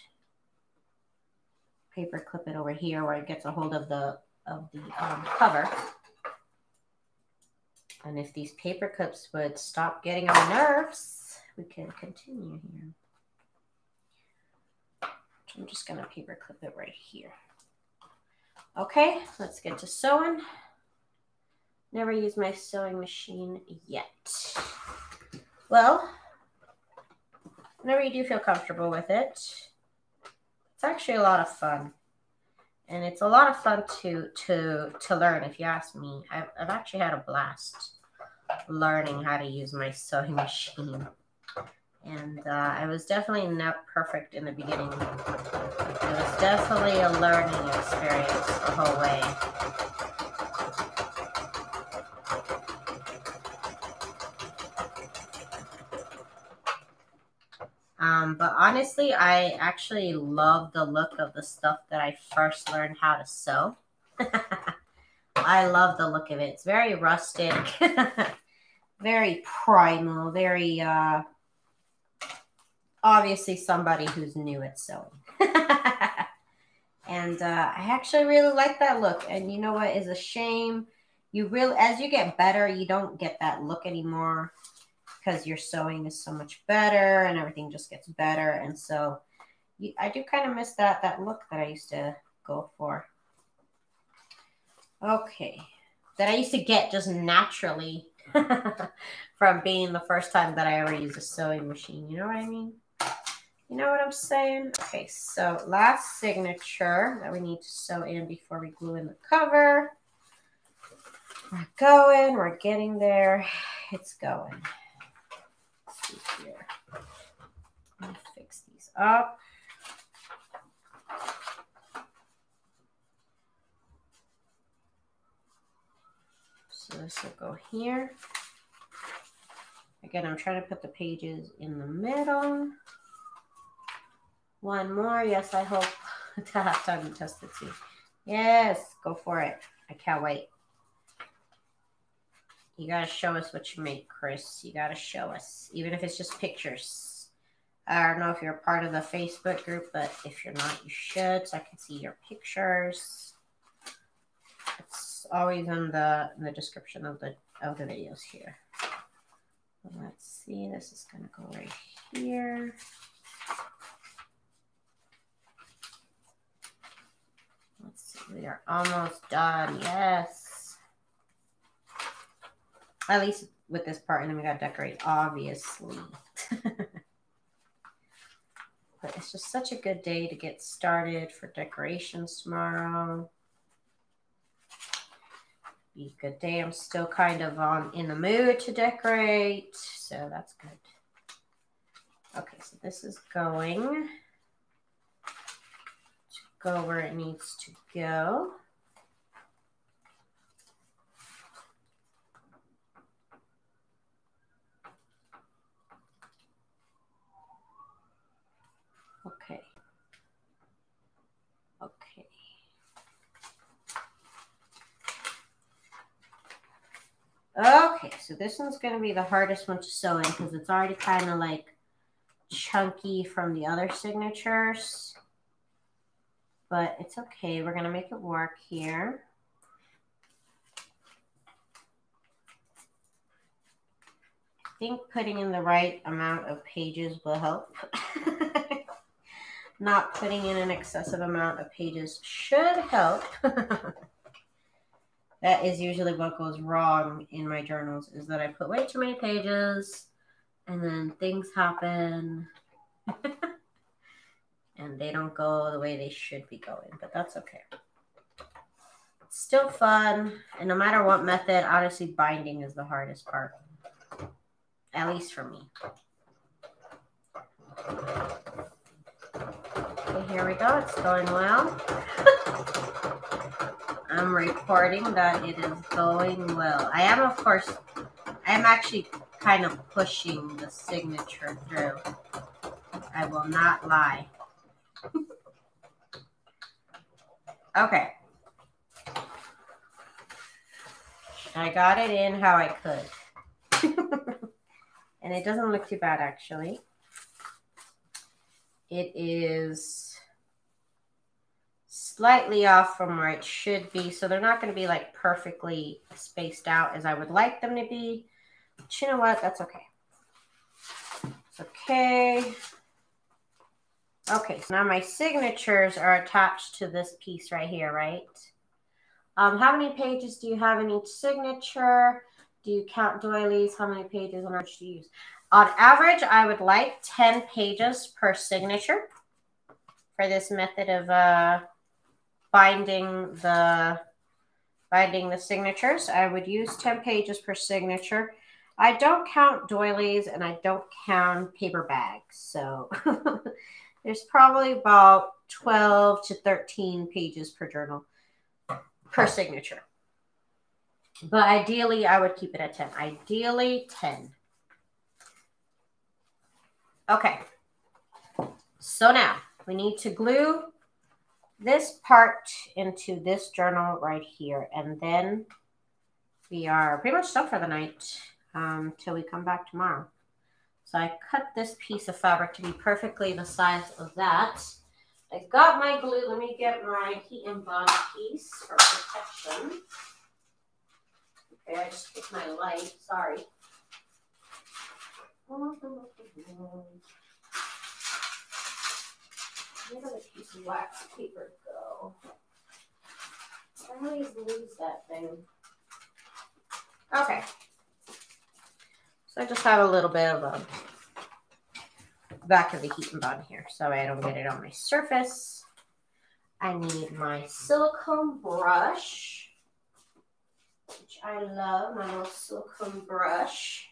Speaker 1: paper clip it over here where it gets a hold of the cover. And if these paper clips would stop getting on my nerves, we can continue here. So I'm just going to paper clip it right here. Okay, let's get to sewing. Never used my sewing machine yet. Well, whenever you do feel comfortable with it, it's actually a lot of fun. And it's a lot of fun to learn, if you ask me. I've actually had a blast learning how to use my sewing machine. And I was definitely not perfect in the beginning. It was definitely a learning experience the whole way. But honestly, I actually love the look of the stuff that I first learned how to sew. I love the look of it. It's very rustic, very primal, very obviously somebody who's new at sewing. And I actually really like that look. And you know what is a shame? As you get better, you don't get that look anymore, because your sewing is so much better and everything just gets better. And so I do kind of miss that look that I used to go for. Okay. that I used to get just naturally from being the first time that I ever used a sewing machine. You know what I mean? You know what I'm saying? Okay, so last signature that we need to sew in before we glue in the cover. We're going, we're getting there. It's going. Let's see here. Let me fix these up. So this will go here. Again, I'm trying to put the pages in the middle. One more. Yes, I hope to have time to test it too. Yes, go for it. I can't wait. You gotta show us what you make, Chris. You gotta show us, even if it's just pictures. I don't know if you're a part of the Facebook group, but if you're not, you should, so I can see your pictures. It's always in the description of the videos here. Let's see. This is gonna go right here. Let's see. We are almost done. Yes. At least with this part, and then we gotta decorate, obviously. But it's just such a good day to get started for decorations tomorrow. Be a good day. I'm still kind of in the mood to decorate, so that's good. Okay, so this is going to go where it needs to go. Okay. Okay. Okay, so this one's going to be the hardest one to sew in because it's already kind of like chunky from the other signatures. But it's okay. We're going to make it work here. I think putting in the right amount of pages will help. Not putting in an excessive amount of pages should help. That is usually what goes wrong in my journals, is that I put way too many pages and then things happen and they don't go the way they should be going, but that's okay. It's still fun, and no matter what method, honestly, binding is the hardest part, at least for me. Okay, here we go. It's going well. I'm reporting that it is going well. I am, of course, I am actually kind of pushing the signature through. I will not lie. Okay. I got it in how I could. And it doesn't look too bad, actually. It is slightly off from where it should be, so they're not going to be like perfectly spaced out as I would like them to be. But you know what? That's okay. It's okay. Okay, so now my signatures are attached to this piece right here, right? How many pages do you have in each signature? Do you count doilies? How many pages on each do you use? On average, I would like 10 pages per signature for this method of binding the signatures. I would use 10 pages per signature. I don't count doilies and I don't count paper bags. So there's probably about 12 to 13 pages per journal per signature. But ideally, I would keep it at 10. Ideally, 10. Okay. So now we need to glue this part into this journal right here. And then we are pretty much done for the night till we come back tomorrow. So I cut this piece of fabric to be perfectly the size of that. I got my glue. Let me get my heat and bond piece for protection. Okay, I just took my light. Sorry. Where did the piece of wax paper go? I always lose that thing. Okay. So I just have a little bit of a back of the heating button here so I don't get it on my surface. I need my silicone brush, which I love, my little silicone brush.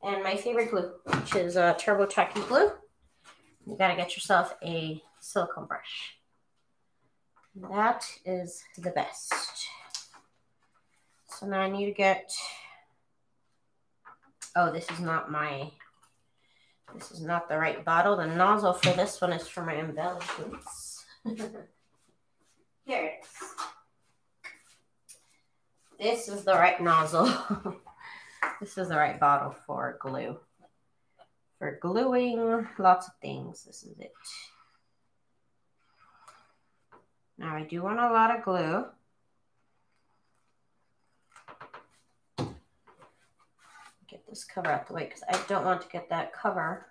Speaker 1: And my favorite glue, which is Turbo Tacky glue. You gotta get yourself a silicone brush. That is the best. So now I need to get, oh, this is not the right bottle. The nozzle for this one is for my embellishments. Here it is. This is the right nozzle. This is the right bottle for glue. For gluing lots of things, this is it. Now I do want a lot of glue. Get this cover out the way because I don't want to get that cover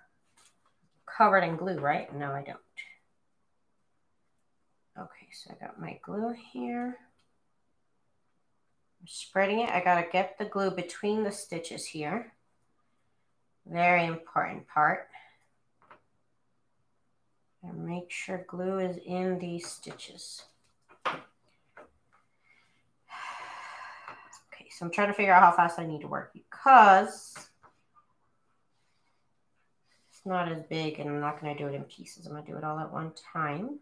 Speaker 1: covered in glue, right? No, I don't. Okay, so I got my glue here. I'm spreading it. I gotta get the glue between the stitches here. Very important part. And make sure glue is in these stitches. Okay, so I'm trying to figure out how fast I need to work because it's not as big and I'm not gonna do it in pieces. I'm gonna do it all at one time.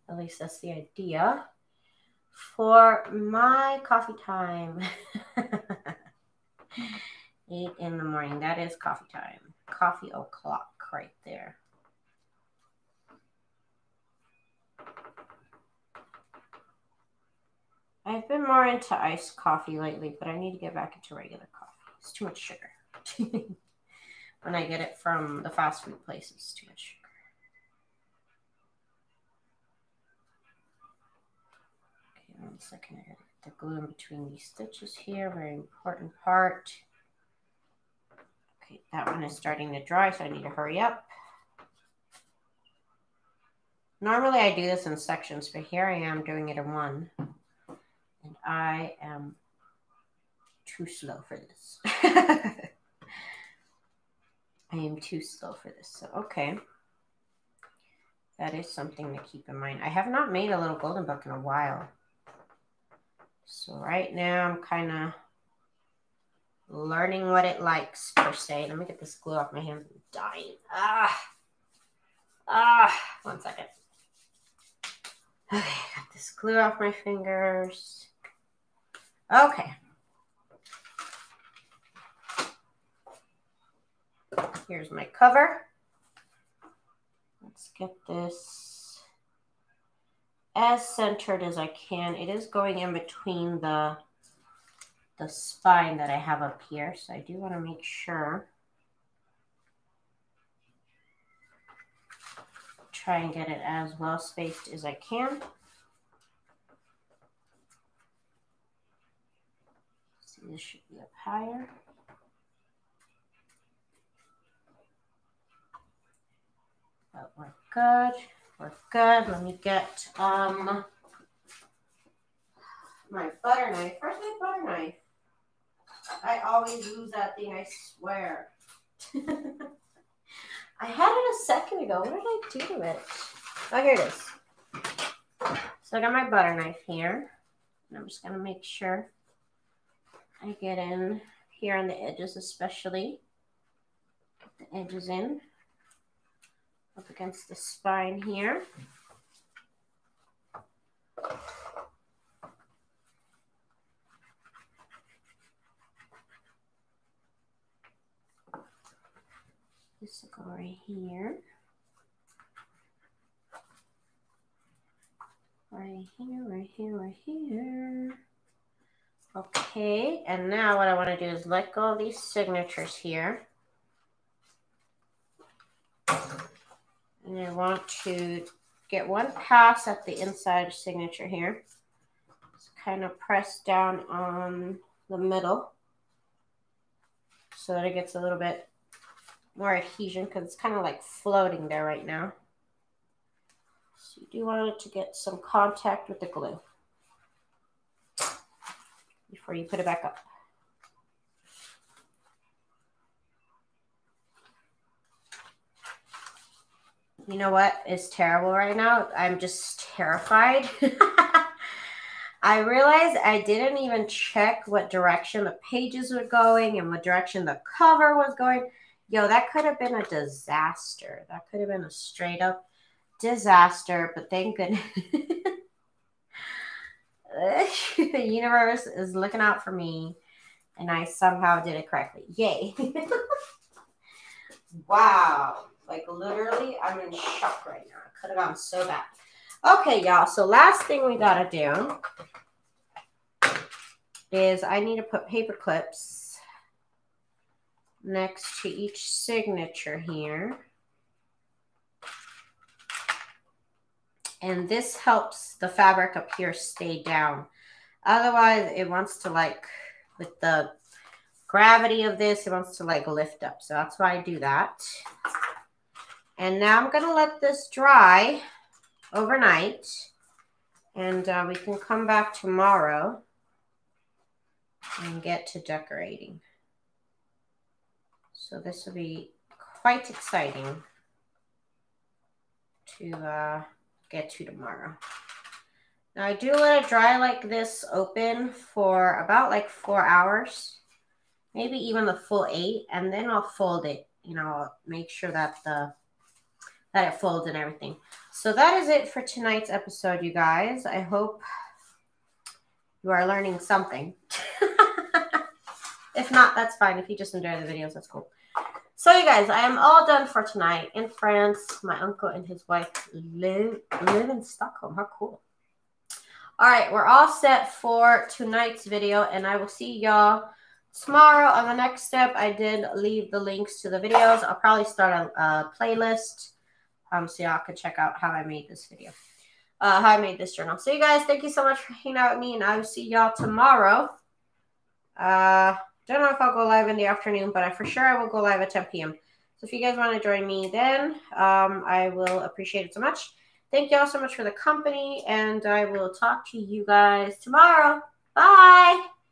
Speaker 1: At least that's the idea for my coffee time. 8 in the morning. That is coffee time. Coffee o'clock right there. I've been more into iced coffee lately, but I need to get back into regular coffee. It's too much sugar. When I get it from the fast food places, too much sugar. One second, I gotta get the glue in between these stitches here. Very important part. Okay, that one is starting to dry, so I need to hurry up. Normally I do this in sections, but here I am doing it in one. And I am too slow for this. I am too slow for this, so okay. That is something to keep in mind. I have not made a little golden book in a while. So right now I'm kind of learning what it likes per se. Let me get this glue off my hands. I'm dying. One second. Okay, got this glue off my fingers. Okay. Here's my cover. Let's get this as centered as I can. It is going in between the spine that I have up here, so I do want to make sure. Try and get it as well spaced as I can. See, this should be up higher. But we're good. We're good. Let me get my butter knife. Where's my butter knife? I always lose that thing, I swear. I had it a second ago. What did I do to it? Oh, here it is. So I got my butter knife here. And I'm just going to make sure I get in here on the edges especially. Get the edges in. Up against the spine here. This will go right here. Right here, right here, right here. Okay, and now what I want to do is let go of these signatures here. And I want to get one pass at the inside signature here. Just kind of press down on the middle so that it gets a little bit more adhesion because it's kind of like floating there right now. So you do want it to get some contact with the glue before you put it back up. You know what is terrible right now? I'm just terrified. I realized I didn't even check what direction the pages were going and what direction the cover was going. Yo, that could have been a disaster. That could have been a straight up disaster, but thank goodness. The universe is looking out for me, and I somehow did it correctly. Yay. Wow. Like, literally, I'm in shock right now. It could have gone so bad. Okay, y'all. So last thing we got to do is I need to put paper clips next to each signature here. And this helps the fabric up here stay down. Otherwise, it wants to, like, with the gravity of this, it wants to, like, lift up. So that's why I do that. And now I'm going to let this dry overnight. And we can come back tomorrow and get to decorating. So this will be quite exciting to get to tomorrow. Now I do let it dry like this open for about like 4 hours, maybe even the full 8, and then I'll fold it. You know, I'll make sure that it folds and everything. So that is it for tonight's episode, you guys. I hope you are learning something. If not, that's fine. If you just enjoy the videos, that's cool. So you guys, I am all done for tonight. In France, my uncle and his wife live in Stockholm. How cool. All right, we're all set for tonight's video, and I will see y'all tomorrow on the next step. I did leave the links to the videos. I'll probably start a playlist so y'all can check out how I made this video, how I made this journal. So you guys, thank you so much for hanging out with me, and I will see y'all tomorrow. Don't know if I'll go live in the afternoon, but for sure I will go live at 10 p.m. So if you guys want to join me then, I will appreciate it so much. Thank you all so much for the company, and I will talk to you guys tomorrow. Bye!